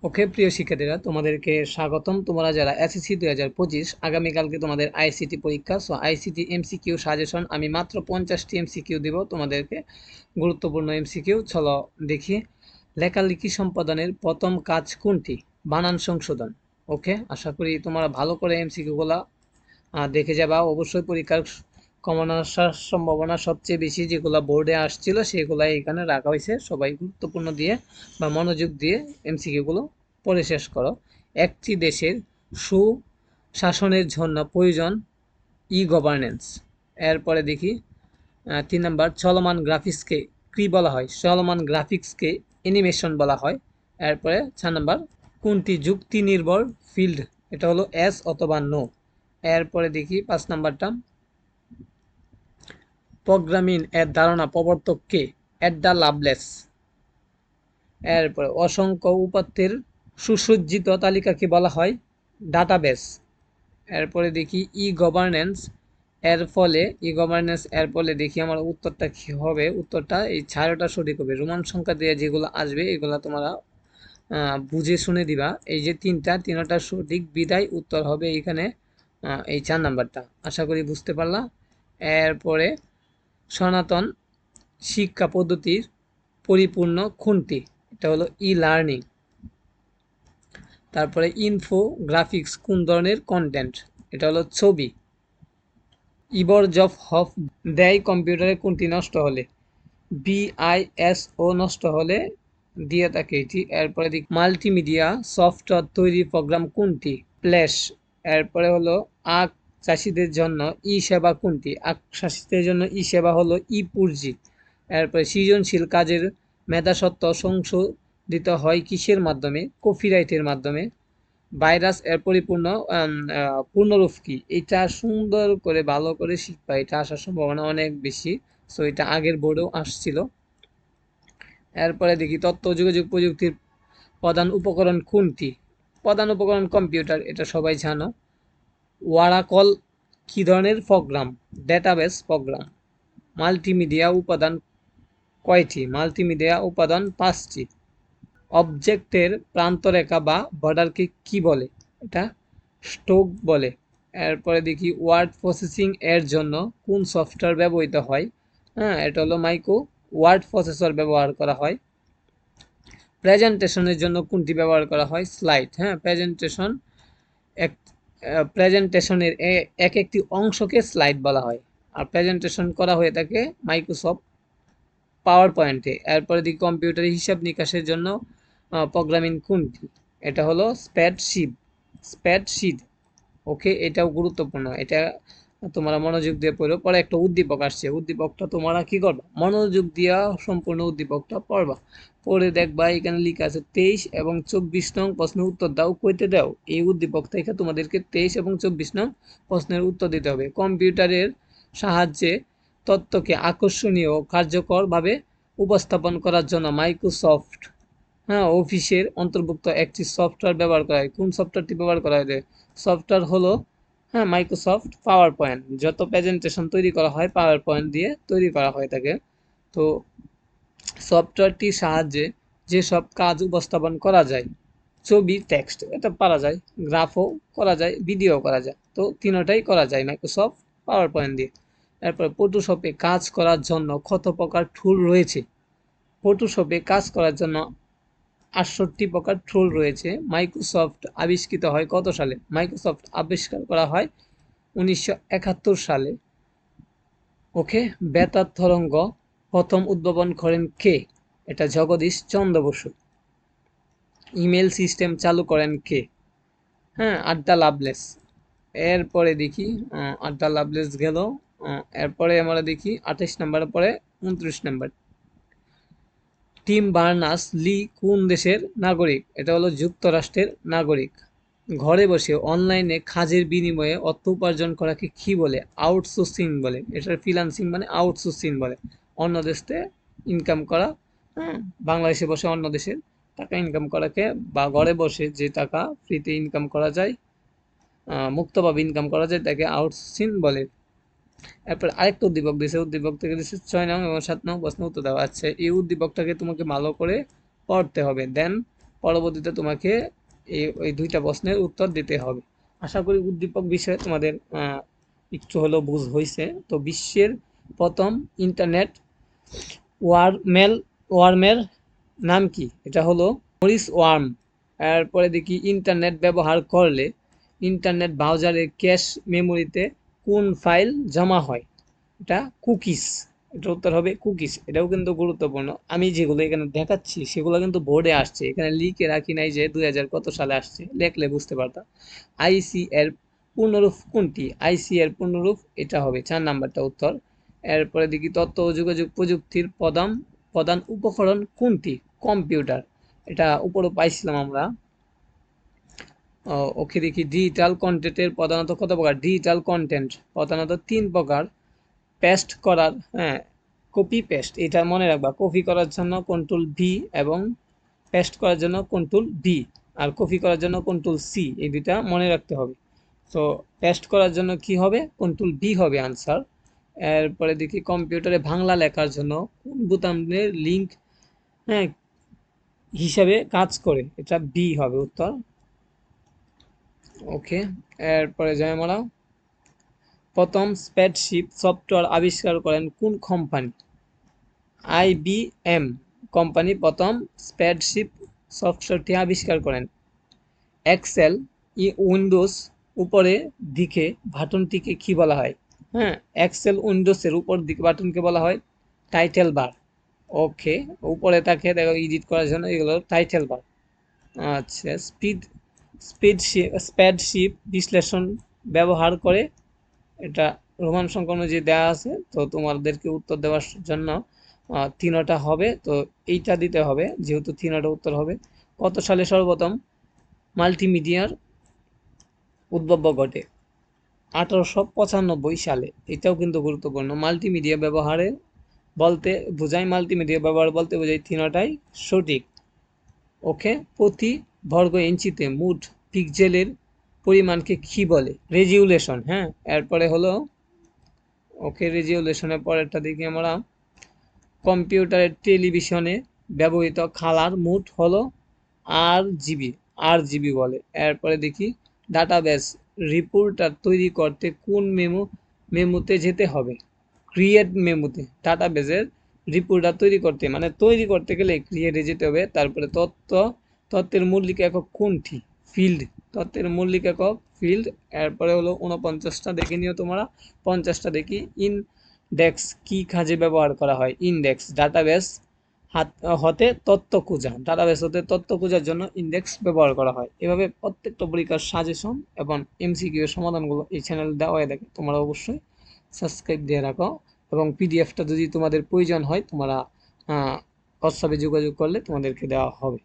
ওকে প্রিয় শিক্ষার্থীরা, তোমাদেরকে স্বাগতম। তোমরা যারা এসএসসি 2025 আগামীকালকে তোমাদের আইসিটি পরীক্ষা, সো আইসিটি এমসিকিউ সাজেশন আমি মাত্র 50টি এমসিকিউ দেব তোমাদেরকে, গুরুত্বপূর্ণ এমসিকিউ। চলো দেখি। লেখালেখি সম্পাদনের প্রথম কাজ কোনটি? বানান সংশোধন। ওকে, আশা করি তোমরা ভালো করে এমসিকিউগুলা দেখে যাবা। অবশ্যই পরীক্ষার কমন আসার সম্ভাবনা সবচেয়ে বেশি, যেগুলো বোর্ডে আসছিল সেগুলাই এখানে রাখা হয়েছে। সবাই গুরুত্বপূর্ণ দিয়ে বা মনোযোগ দিয়ে এমসিকিউগুলো পড়ে শেষ করো। একটি দেশের সুশাসনের জন্য প্রয়োজন ই গভর্নেন্স। এরপরে দেখি 3 নাম্বার, চলমান গ্রাফিক্সকে কী বলা হয়? চলমান গ্রাফিক্সকে অ্যানিমেশন বলা হয়। এরপরে 4 নাম্বার, কোনটি যুক্তি নির্ভর ফিল্ড? এটা হলো এস অথবা নো। এরপরে দেখি 5 নাম্বারটা, প্রোগ্রামিং এর ধারণা প্রবর্তক কে? এডা লাভলেস। এরপরে অসংখ্য উপাত্তের সুসজ্জিত তালিকাকে বলা হয় ডাটাবেস। এরপরে দেখি ই গভর্নেন্স এর ফলে দেখি আমার উত্তরটা কি হবে। উত্তরটা এই 4টা সঠিক হবে। রোমান সংখ্যা দিয়ে যেগুলো আসবে এগুলো তোমরা বুঝে শুনে দিবা। এই যে তিনটা সঠিক, বিদায় উত্তর হবে এখানে এই 4 নাম্বারটা। আশা করি বুঝতে পারলা। এরপরে সনাতন শিক্ষা পদ্ধতির পরিপূর্ণ কোনটি? এটা হলো ই লার্নিং। তারপরে ইনফোগ্রাফিক্স কোন ধরনের কন্টেন্ট? এটা হলো ছবি। ইবরজফ হফ দেয় কম্পিউটারে কোনটি নষ্ট হলে? বিআইএসও নষ্ট হলে দিয়ে থাকে এটি। এরপরে মাল্টিমিডিয়া সফটওয়্যার তৈরি প্রোগ্রাম কোনটি? ফ্ল্যাশ। এরপরে হলো আখ চাষিদের জন্য ই সেবা কোনটি? আখ চাষিদের জন্য ই সেবা হলো ই পুঁজি। এরপরে সৃজনশীল কাজের মেধাস্বত্ব সংশোধিত হয় কিসের মাধ্যমে? কপিরাইটের মাধ্যমে। ভাইরাস এর পূর্ণরূপ কি? এটা সুন্দর করে ভালো করে শিখবা, এটা আসার সম্ভাবনা অনেক বেশি। সো এটা আগের বোর্ডেও আসছিল। এরপরে দেখি তথ্য যোগাযোগ প্রযুক্তির প্রধান উপকরণ কোনটি? প্রধান উপকরণ কম্পিউটার, এটা সবাই জানো। ওয়ারাকল কি ধরনের প্রোগ্রাম? Database programme. মাল্টিমিডিয়া উপাদান কয়টি? মাল্টিমিডিয়া উপাদান 5টি। অবজেক্টের প্রান্তরেখা বা বর্ডারকে কি বলে? এটা স্টোক বলে। এরপরে দেখি ওয়ার্ড প্রসেসিং এর জন্য কোন সফটওয়্যার ব্যবহৃত হয়? হ্যাঁ, এটা হলো মাইক্রো ওয়ার্ড প্রসেসর ব্যবহার করা হয়। প্রেজেন্টেশনের জন্য কোনটি ব্যবহার করা হয়? স্লাইড। হ্যাঁ, প্রেজেন্টেশনের এক একটি অংশকে স্লাইড বলা হয়। আর প্রেজেন্টেশন করা হয়ে থাকে মাইক্রোসফট পাওয়ার পয়েন্টে। এরপরে দিকে কম্পিউটারে হিসাব নিকাশের জন্য প্রোগ্রামিং কোনটি? এটা হলো স্প্রেডশিট। ওকে, এটাও গুরুত্বপূর্ণ। এটা তোমরা মনোযোগ দিয়ে পড়ো। পরে একটা উদ্দীপক আসছে, উদ্দীপকটা তোমরা কি করবা? মনোযোগ দিয়া সম্পূর্ণ উদ্দীপকটা পড়বা। পড়ে দেখবা এখানে লেখা আছে 23 এবং 24 নং প্রশ্নের উত্তর দাও। কইতে দাও এই উদ্দীপক থেকে তোমাদেরকে 23 এবং 24 নং প্রশ্নের উত্তর দিতে হবে। কম্পিউটারের সাহায্যে তথ্যকে আকর্ষণীয় ও কার্যকরভাবে উপস্থাপন করার জন্য মাইক্রোসফট অফিসের অন্তর্ভুক্ত একটি সফটওয়্যার ব্যবহার করা হয়। কোন সফটওয়্যারটি ব্যবহার করা হয়? সফটওয়্যার হলো মাইক্রোসফট পাওয়ার পয়েন্ট। যত প্রেজেন্টেশন তৈরি করা হয় পাওয়ার পয়েন্ট দিয়ে তৈরি করা হয়ে থাকে। তো সফটওয়্যারটির সাহায্যে যেসব কাজ উপস্থাপন করা যায়, ছবি, টেক্সট, এটা পারা যায়, গ্রাফও করা যায়, ভিডিও করা যায়। তো তিনটাই করা যায় মাইক্রোসফট পাওয়ার পয়েন্ট দিয়ে। এরপর ফটোশপে কাজ করার জন্য কত প্রকার টুল রয়েছে? ফটোশপে কাজ করার জন্য 68 প্রকার টুল রয়েছে। মাইক্রোসফট আবিষ্কৃত হয় কত সালে? মাইক্রোসফট আবিষ্কার করা হয় 1971 সালে। ওকে, বেতার তরঙ্গ প্রথম উদ্ভাবন করেন কে? এটা জগদীশ চন্দ্র বসু। ইমেল সিস্টেম চালু করেন কে? হ্যাঁ, আড্ডা লাভলেস। এরপরে দেখি আড্ডা লাভলেস গেল। এরপরে আমরা দেখি 28 নম্বরের পরে 29 নম্বর, টিম বার্নার্স লি কোন দেশের নাগরিক? এটা হলো যুক্তরাষ্ট্রের নাগরিক। ঘরে বসে অনলাইনে কাজের বিনিময়ে অর্থ উপার্জন করাকে কি বলে? আউটসোর্সিং বলে। এটার ফ্রিল্যান্সিং মানে আউটসোর্সিং বলে। অন্য দেশে ইনকাম করা, বাংলাদেশে বসে অন্য দেশের টাকা ইনকাম করাকে, বা ঘরে বসে যে টাকা ফ্রিতে ইনকাম করা যায়, মুক্তভাবে ইনকাম করা যায়, তাকে আউটসোর্সিং বলে। এরপর আরেকটা উদ্দীপক দিয়েছে, উদ্দীপক থেকে দিয়েছে 6 নং এবং 7 নং প্রশ্ন উত্তর দেওয়া আছে। এই উদ্দীপকটাকে তোমাকে ভালো করে পড়তে হবে, দেন পরবর্তীতে তোমাকে ওই দুইটা প্রশ্নের উত্তর দিতে হবে। আশা করি উদ্দীপক বিষয়ে তোমাদের একটু হলেও বুঝ হয়েছে। তো বিশ্বের প্রথম ইন্টারনেট ওয়ার্মের নাম কি? এটা হলো মরিস ওয়ার্ম। এরপরে দেখি ইন্টারনেট ব্যবহার করলে ইন্টারনেট ব্রাউজারে ক্যাশ মেমোরিতে কোন ফাইল জমা হয়? এটা কুকিজ। এটার উত্তর হবে কুকিজ। এটাও কিন্তু গুরুত্বপূর্ণ। আমি যেগুলো এখানে দেখাচ্ছি সেগুলো কিন্তু বোর্ডে আসছে, এখানে লিখে রাখি নাই যে 2000 কত সালে আসছে, লেখলে বুঝতে পারতাম। আইসি এর পূর্ণরূপ কোনটি? আইসি এর পূর্ণরূপ এটা হবে 4 নাম্বারটা উত্তর। এরপরে দেখি তথ্য ও যোগাযোগ প্রযুক্তির প্রধান উপকরণ কোনটি? কম্পিউটার। এটা উপরে পাইছিলাম আমরা। ওকে দেখি ডিজিটাল কন্টেন্টের প্রধানত কত প্রকার? ডিজিটাল কন্টেন্ট প্রধানত 3 প্রকার। পেস্ট করার, হ্যাঁ, কপি পেস্ট, এটা মনে রাখবা। কপি করার জন্য কন্ট্রোল ভি এবং পেস্ট করার জন্য কন্ট্রোল ভি, আর কপি করার জন্য কন্ট্রোল সি, এই দুইটা মনে রাখতে হবে। তো পেস্ট করার জন্য কি হবে? কন্ট্রোল ভি হবে আনসার। এরপরে দেখি কম্পিউটারে বাংলা লেখার জন্য কোন বোতামের লিঙ্ক, হ্যাঁ, হিসাবে কাজ করে? এটা বি হবে উত্তর। ওকে, এরপরে যাই আমরা। প্রথম স্প্রেডশিট সফটওয়্যার আবিষ্কার করেন কোন কোম্পানি? আইবিএম কোম্পানি প্রথম স্প্রেডশিট সফটওয়্যারটি আবিষ্কার করেন। এক্সেল উইন্ডোজ উপরে দিকে বাটনটিকে কি বলা হয়? হ্যাঁ, এক্সেল উইন্ডোজের উপর দিকে বাটনকে বলা হয় টাইটেল বার। ওকে, উপরে তাকে দেখো এডিট করার জন্য এগুলো টাইটেল বার। আচ্ছা, স্প্রেডশিট বিশ্লেষণ ব্যবহার করে, এটা রোমান সংখ্যা অনুযায়ী দেওয়া আছে। তো তোমাদেরকে উত্তর দেওয়ার জন্য তিনটা হবে, তো এইটা দিতে হবে যেহেতু তিনটা উত্তর হবে। কত সালে সর্বপ্রথম মাল্টিমিডিয়ার উদ্ভব ঘটে? 1895 সালে। এটাও কিন্তু গুরুত্বপূর্ণ। মাল্টিমিডিয়া ব্যবহারে বলতে বোঝায়, মাল্টিমিডিয়া ব্যবহার বলতে বোঝায় তিনটাই সঠিক। ওকে, প্রতি বর্গ ইঞ্চিতে মোট পিক্সেলের পরিমাণকে কি বলে? রেজুলেশন। হ্যাঁ, এরপরে হলো, ওকে, রেজুলেশনের পরেরটা দেখি আমরা। কম্পিউটারের টেলিভিশনে ব্যবহৃত কালার মোড হলো আর জিবি বলে। এরপরে দেখি ডাটাবেস রিপোর্টার তৈরি করতে কোন মেমোতে যেতে হবে? ক্রিয়েট মেমোতে। ডাটাবেসের রিপোর্টার তৈরি করতে, মানে তৈরি করতে গেলে ক্রিয়েটে যেতে হবে। তারপরে তত্ত্বের মৌলিক একক কোনটি? ফিল্ড। তত্ত্বের মৌলিক একক ফিল্ড। এরপরে হলো 49টা দেখে নিও তোমরা। 50টা দেখি। ইনডেক্স কি কাজে ব্যবহার করা হয়? ইনডেক্স ডাটাবেস হতে তথ্য খোঁজা। ডাটাবেস হতে তথ্য খোঁজার জন্য ইনডেক্স ব্যবহার করা হয়। এভাবে প্রত্যেকটা পরীক্ষার সাজেশন এবং এমসিকিউ এর সমাধানগুলো এই চ্যানেলে দেওয়া হয়ে থাকে। তোমরা অবশ্যই সাবস্ক্রাইব দিয়ে রাখো, এবং পিডিএফটা যদি তোমাদের প্রয়োজন হয় তোমরা হোয়াটসঅ্যাপে যোগাযোগ করলে তোমাদেরকে দেওয়া হবে।